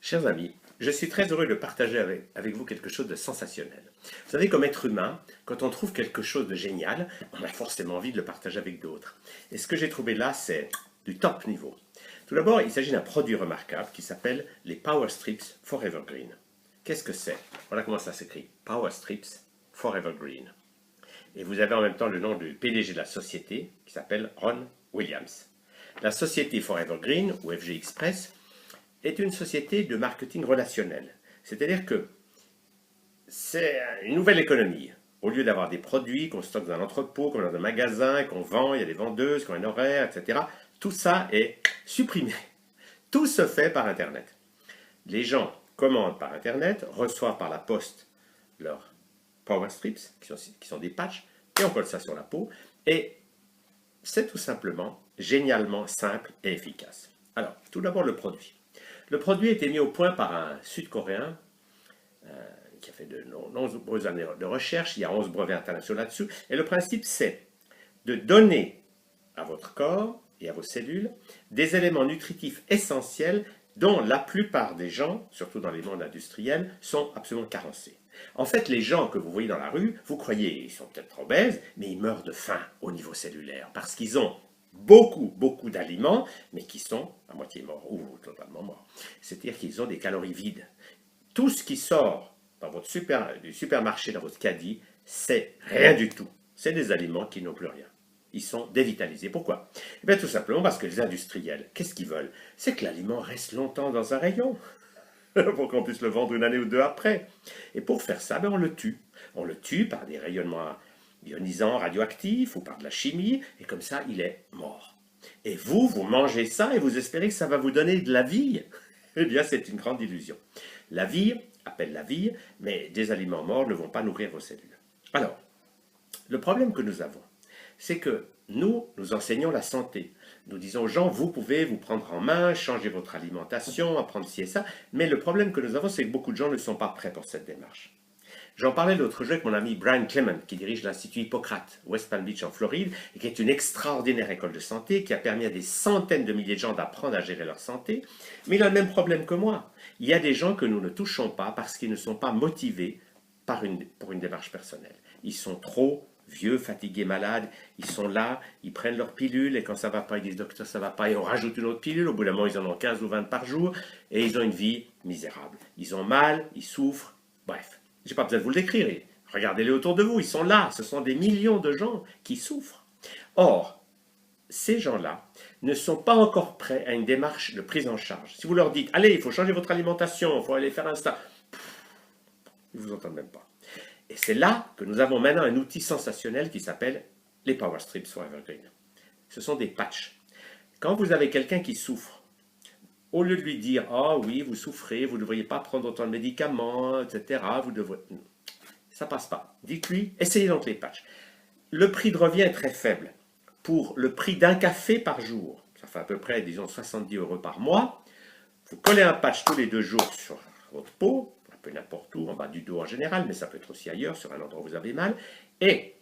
Chers amis, je suis très heureux de partager avec vous quelque chose de sensationnel. Vous savez, comme être humain, quand on trouve quelque chose de génial, on a forcément envie de le partager avec d'autres. Et ce que j'ai trouvé là, c'est du top niveau. Tout d'abord, il s'agit d'un produit remarquable qui s'appelle les Power Strips Forever Green. Qu'est-ce que c'est? Voilà comment ça s'écrit. Power Strips Forever Green. Et vous avez en même temps le nom du PDG de la société qui s'appelle Ron Williams. La société Forever Green, ou FG Express, est une société de marketing relationnel. C'est-à-dire que c'est une nouvelle économie. Au lieu d'avoir des produits qu'on stocke dans un entrepôt, qu'on a dans un magasin, qu'on vend, il y a des vendeuses, qui ont un horaire, etc. Tout ça est supprimé. Tout se fait par Internet. Les gens commandent par Internet, reçoivent par la poste leurs Power Strips, qui sont des patchs, et on colle ça sur la peau. Et c'est tout simplement génialement simple et efficace. Alors, tout d'abord le produit. Le produit a été mis au point par un Sud-Coréen qui a fait de nombreuses années de recherche. Il y a 11 brevets internationaux là-dessus. Et le principe, c'est de donner à votre corps et à vos cellules des éléments nutritifs essentiels dont la plupart des gens, surtout dans les mondes industriels, sont absolument carencés. En fait, les gens que vous voyez dans la rue, vous croyez, ils sont peut-être obèses, mais ils meurent de faim au niveau cellulaire parce qu'ils ont beaucoup d'aliments, mais qui sont à moitié morts ou totalement morts. C'est-à-dire qu'ils ont des calories vides. Tout ce qui sort dans votre du supermarché, dans votre caddie, c'est rien du tout. C'est des aliments qui n'ont plus rien. Ils sont dévitalisés. Pourquoi? Eh bien, tout simplement parce que les industriels, qu'est-ce qu'ils veulent? C'est que l'aliment reste longtemps dans un rayon pour qu'on puisse le vendre une année ou deux après. Et pour faire ça, ben on le tue. On le tue par des rayonnements ionisants, radioactifs ou par de la chimie, et comme ça, il est mort. Et vous mangez ça et vous espérez que ça va vous donner de la vie. Eh bien, c'est une grande illusion. La vie appelle la vie, mais des aliments morts ne vont pas nourrir vos cellules. Alors, le problème que nous avons, c'est que nous enseignons la santé. Nous disons aux gens, vous pouvez vous prendre en main, changer votre alimentation, apprendre ci et ça, mais le problème que nous avons, c'est que beaucoup de gens ne sont pas prêts pour cette démarche. J'en parlais l'autre jour avec mon ami Brian Clement, qui dirige l'Institut Hippocrate, West Palm Beach en Floride, et qui est une extraordinaire école de santé, qui a permis à des centaines de milliers de gens d'apprendre à gérer leur santé. Mais il a le même problème que moi. Il y a des gens que nous ne touchons pas parce qu'ils ne sont pas motivés pour une démarche personnelle. Ils sont trop vieux, fatigués, malades, ils sont là, ils prennent leur pilule, et quand ça ne va pas, ils disent docteur, ça ne va pas, et on rajoute une autre pilule, au bout d'un moment, ils en ont 15 ou 20 par jour, et ils ont une vie misérable. Ils ont mal, ils souffrent, bref. Je n'ai pas besoin de vous le décrire. Regardez-les autour de vous, ils sont là. Ce sont des millions de gens qui souffrent. Or, ces gens-là ne sont pas encore prêts à une démarche de prise en charge. Si vous leur dites, allez, il faut changer votre alimentation, il faut aller faire un ça, ils ne vous entendent même pas. Et c'est là que nous avons maintenant un outil sensationnel qui s'appelle les Power Strips Forever Green. Ce sont des patchs. Quand vous avez quelqu'un qui souffre, au lieu de lui dire « Ah oui, vous souffrez, vous ne devriez pas prendre autant de médicaments, etc. » vous devrez... Ça passe pas. Dites-lui, essayez donc les patchs. Le prix de revient est très faible. Pour le prix d'un café par jour, ça fait à peu près, disons, 70 € par mois, vous collez un patch tous les 2 jours sur votre peau, un peu n'importe où, en bas du dos en général, mais ça peut être aussi ailleurs, sur un endroit où vous avez mal, et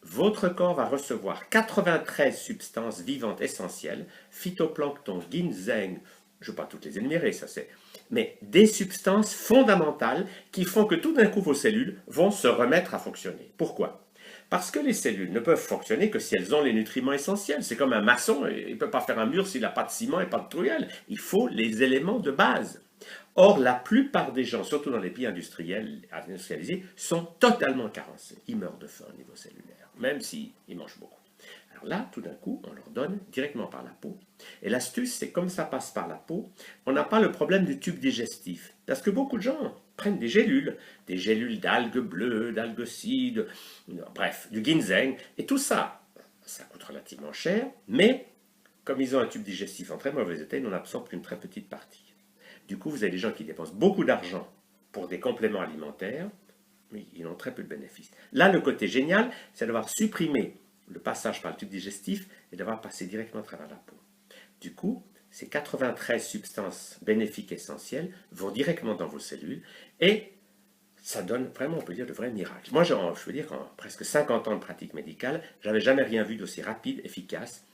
votre corps va recevoir 93 substances vivantes essentielles, phytoplancton, ginseng, je ne vais pas toutes les énumérer, ça c'est, mais des substances fondamentales qui font que tout d'un coup vos cellules vont se remettre à fonctionner. Pourquoi? Parce que les cellules ne peuvent fonctionner que si elles ont les nutriments essentiels. C'est comme un maçon, il ne peut pas faire un mur s'il n'a pas de ciment et pas de truelle. Il faut les éléments de base. Or, la plupart des gens, surtout dans les pays industrialisés, sont totalement carencés. Ils meurent de faim au niveau cellulaire, même s'ils mangent beaucoup. Alors là, tout d'un coup, on leur donne directement par la peau. Et l'astuce, c'est comme ça passe par la peau, on n'a pas le problème du tube digestif. Parce que beaucoup de gens prennent des gélules d'algues bleues, d'algues cides, bref, du ginseng. Et tout ça, ça coûte relativement cher, mais comme ils ont un tube digestif en très mauvais état, ils n'en absorbent qu'une très petite partie. Du coup, vous avez des gens qui dépensent beaucoup d'argent pour des compléments alimentaires, mais ils ont très peu de bénéfices. Là, le côté génial, c'est d'avoir supprimé le passage par le tube digestif et d'avoir passé directement à travers la peau. Du coup, ces 93 substances bénéfiques essentielles vont directement dans vos cellules et ça donne vraiment, on peut dire, de vrais miracles. Moi, je veux dire qu'en presque 50 ans de pratique médicale, je n'avais jamais rien vu d'aussi rapide, efficace,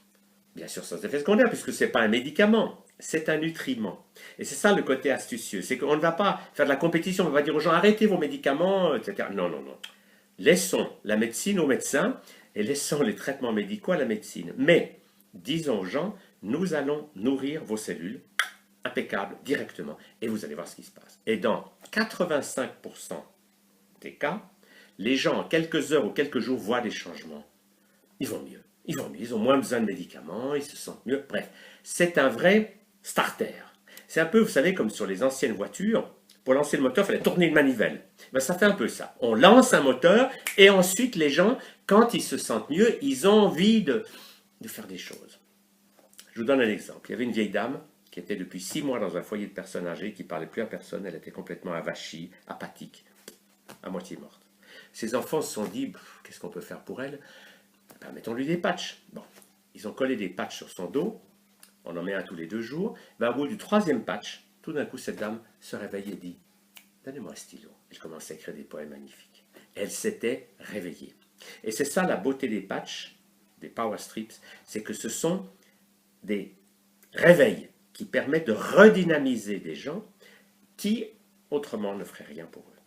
bien sûr sans effet secondaire, puisque ce n'est pas un médicament, c'est un nutriment. Et c'est ça le côté astucieux, c'est qu'on ne va pas faire de la compétition, on ne va pas dire aux gens arrêtez vos médicaments, etc. Non, non, non. Laissons la médecine aux médecins et laissons les traitements médicaux à la médecine. Mais disons aux gens, nous allons nourrir vos cellules, impeccable, directement, et vous allez voir ce qui se passe. Et dans 85% des cas, les gens en quelques heures ou quelques jours voient des changements. Ils vont mieux, ils vont mieux, ils ont moins besoin de médicaments, ils se sentent mieux. Bref, c'est un vrai starter. C'est un peu, vous savez, comme sur les anciennes voitures, pour lancer le moteur, il fallait tourner une manivelle. Ben, ça fait un peu ça. On lance un moteur et ensuite les gens, quand ils se sentent mieux, ils ont envie de faire des choses. Je vous donne un exemple. Il y avait une vieille dame qui était depuis 6 mois dans un foyer de personnes âgées, qui ne parlait plus à personne, elle était complètement avachie, apathique, à moitié morte. Ses enfants se sont dit, qu'est-ce qu'on peut faire pour elle? Ben, mettons-lui des patchs. Bon, ils ont collé des patchs sur son dos, on en met un tous les 2 jours. Ben, au bout du 3e patch, tout d'un coup, cette dame se réveille et dit, donnez-moi un stylo. Elle commençait à écrire des poèmes magnifiques. Elle s'était réveillée. Et c'est ça la beauté des patchs, des power strips, c'est que ce sont des réveils qui permettent de redynamiser des gens qui, autrement, ne feraient rien pour eux.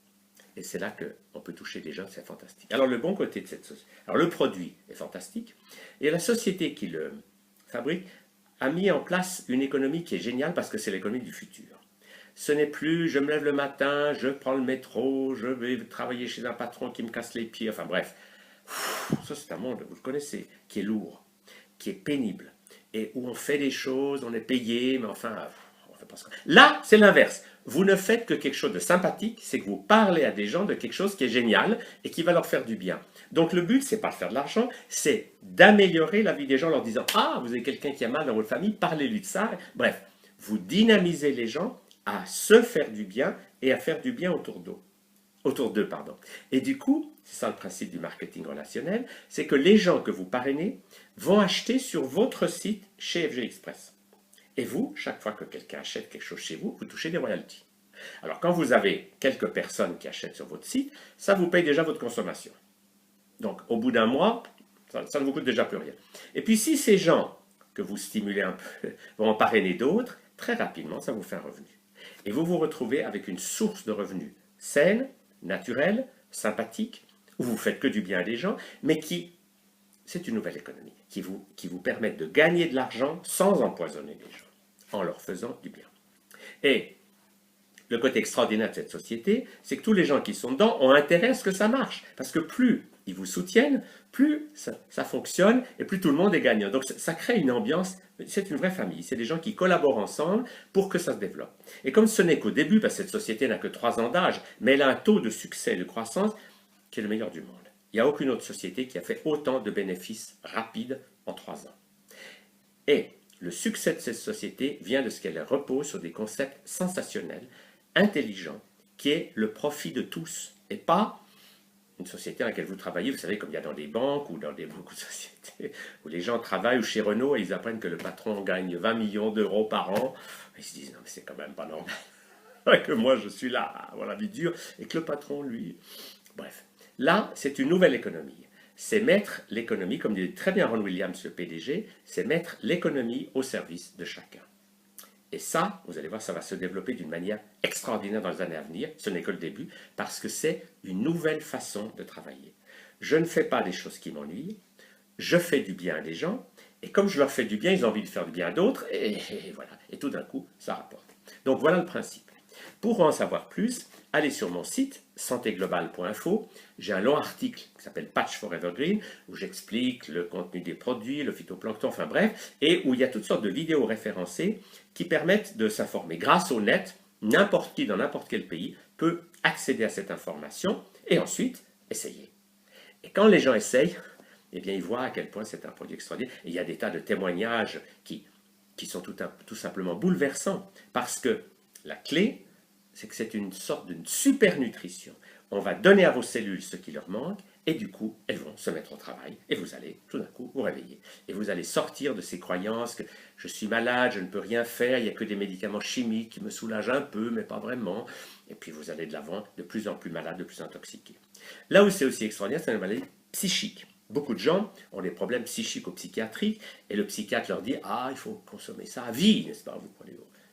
Et c'est là qu'on peut toucher des gens, c'est fantastique. Alors le bon côté de cette société, alors le produit est fantastique, et la société qui le fabrique a mis en place une économie qui est géniale parce que c'est l'économie du futur. Ce n'est plus je me lève le matin, je prends le métro, je vais travailler chez un patron qui me casse les pieds, enfin bref. Ça c'est un monde, vous le connaissez, qui est lourd, qui est pénible, et où on fait des choses, on est payé, mais enfin, on fait pas ça. Là, c'est l'inverse. Vous ne faites que quelque chose de sympathique, c'est que vous parlez à des gens de quelque chose qui est génial et qui va leur faire du bien. Donc le but, c'est pas de faire de l'argent, c'est d'améliorer la vie des gens en leur disant « Ah, vous avez quelqu'un qui a mal dans votre famille, parlez-lui de ça. » Bref, vous dynamisez les gens à se faire du bien et à faire du bien autour d'eux. Et du coup, c'est ça le principe du marketing relationnel, c'est que les gens que vous parrainez vont acheter sur votre site chez FG Express. Et vous, chaque fois que quelqu'un achète quelque chose chez vous, vous touchez des royalties. Alors quand vous avez quelques personnes qui achètent sur votre site, ça vous paye déjà votre consommation. Donc au bout d'un mois, ça ne vous coûte déjà plus rien. Et puis si ces gens que vous stimulez un peu vont en parrainer d'autres, très rapidement, ça vous fait un revenu. Et vous vous retrouvez avec une source de revenus saine, naturelle, sympathique, où vous faites que du bien à des gens, mais c'est une nouvelle économie qui vous permet de gagner de l'argent sans empoisonner les gens, en leur faisant du bien. Et le côté extraordinaire de cette société, c'est que tous les gens qui sont dedans ont intérêt à ce que ça marche, parce que plus ils vous soutiennent, plus ça fonctionne et plus tout le monde est gagnant. Donc ça crée une ambiance, c'est une vraie famille, c'est des gens qui collaborent ensemble pour que ça se développe. Et comme ce n'est qu'au début, parce que cette société n'a que 3 ans d'âge, mais elle a un taux de succès et de croissance qui est le meilleur du monde. Il n'y a aucune autre société qui a fait autant de bénéfices rapides en 3 ans. Et le succès de cette société vient de ce qu'elle repose sur des concepts sensationnels, intelligents, qui est le profit de tous, et pas une société dans laquelle vous travaillez, vous savez, comme il y a dans des banques ou dans beaucoup de sociétés, où les gens travaillent, ou chez Renault, et ils apprennent que le patron gagne 20 millions d'euros par an, ils se disent, non mais c'est quand même pas normal, que moi je suis là à avoir la vie dure, et que le patron, lui... Bref, là, c'est une nouvelle économie. C'est mettre l'économie, comme dit très bien Ron Williams, le PDG, c'est mettre l'économie au service de chacun. Et ça, vous allez voir, ça va se développer d'une manière extraordinaire dans les années à venir. Ce n'est que le début, parce que c'est une nouvelle façon de travailler. Je ne fais pas des choses qui m'ennuient, je fais du bien à des gens, et comme je leur fais du bien, ils ont envie de faire du bien à d'autres, et voilà. Et tout d'un coup, ça rapporte. Donc voilà le principe. Pour en savoir plus, allez sur mon site santéglobale.info. J'ai un long article qui s'appelle Patch for Evergreen, où j'explique le contenu des produits, le phytoplancton, enfin bref, et où il y a toutes sortes de vidéos référencées qui permettent de s'informer. Grâce au net, n'importe qui dans n'importe quel pays peut accéder à cette information et ensuite essayer. Et quand les gens essayent, eh bien, ils voient à quel point c'est un produit extraordinaire. Et il y a des tas de témoignages qui sont tout simplement bouleversants, parce que la clé, c'est que c'est une sorte de super nutrition. On va donner à vos cellules ce qui leur manque, et du coup, elles vont se mettre au travail, et vous allez tout d'un coup vous réveiller. Et vous allez sortir de ces croyances que je suis malade, je ne peux rien faire, il n'y a que des médicaments chimiques qui me soulagent un peu, mais pas vraiment. Et puis vous allez de l'avant, de plus en plus malade, de plus intoxiqué. Là où c'est aussi extraordinaire, c'est une maladie psychique. Beaucoup de gens ont des problèmes psychiques ou psychiatriques et le psychiatre leur dit « Ah, il faut consommer ça à vie, n'est-ce pas ?»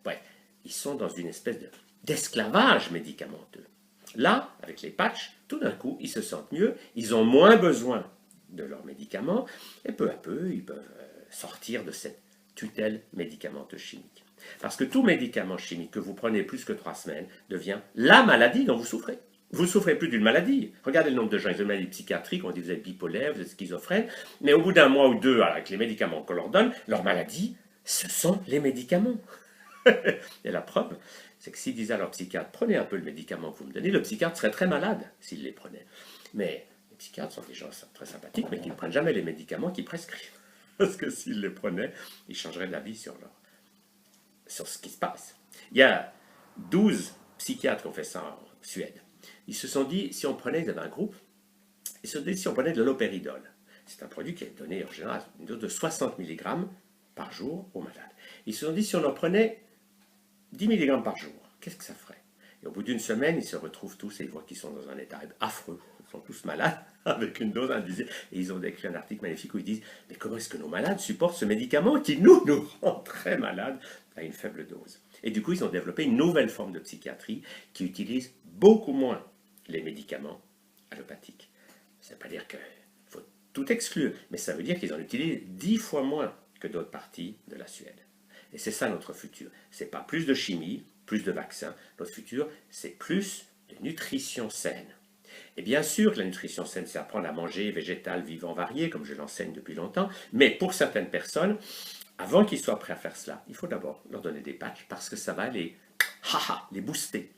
Bref, ils sont dans une espèce d'esclavage médicamenteux. Là, avec les patchs, tout d'un coup, ils se sentent mieux, ils ont moins besoin de leurs médicaments et peu à peu, ils peuvent sortir de cette tutelle médicamenteuse chimique. Parce que tout médicament chimique que vous prenez plus que 3 semaines devient la maladie dont vous souffrez. Vous ne souffrez plus d'une maladie. Regardez le nombre de gens qui ont une maladie psychiatrique, on dit vous êtes bipolaire, vous êtes schizophrène, mais au bout d'un mois ou deux, avec les médicaments qu'on leur donne, leur maladie, ce sont les médicaments. Et la preuve, c'est que s'ils disaient à leur psychiatre, prenez un peu le médicament que vous me donnez, le psychiatre serait très malade s'il les prenait. Mais les psychiatres sont des gens très sympathiques, mais qui ne prennent jamais les médicaments qu'ils prescrivent. Parce que s'ils les prenaient, ils changeraient d'avis sur ce qui se passe. Il y a 12 psychiatres qui ont fait ça en Suède. Ils se sont dit, si on prenait, ils avaient un groupe, ils se sont dit, si on prenait de l'opéridol, c'est un produit qui est donné en général une dose de 60 mg par jour aux malades. Ils se sont dit, si on en prenait 10 mg par jour, qu'est-ce que ça ferait? Et au bout d'une semaine, ils se retrouvent tous et ils voient qu'ils sont dans un état affreux. Ils sont tous malades avec une dose indisée. Et ils ont écrit un article magnifique où ils disent, mais comment est-ce que nos malades supportent ce médicament qui nous rend très malades à une faible dose? Et du coup, ils ont développé une nouvelle forme de psychiatrie qui utilise beaucoup moins les médicaments allopathiques. Ça ne veut pas dire qu'il faut tout exclure, mais ça veut dire qu'ils en utilisent 10 fois moins que d'autres parties de la Suède. Et c'est ça notre futur. Ce n'est pas plus de chimie, plus de vaccins. Notre futur, c'est plus de nutrition saine. Et bien sûr que la nutrition saine, c'est apprendre à manger végétal, vivant, varié, comme je l'enseigne depuis longtemps. Mais pour certaines personnes, avant qu'ils soient prêts à faire cela, il faut d'abord leur donner des patchs parce que ça va les booster.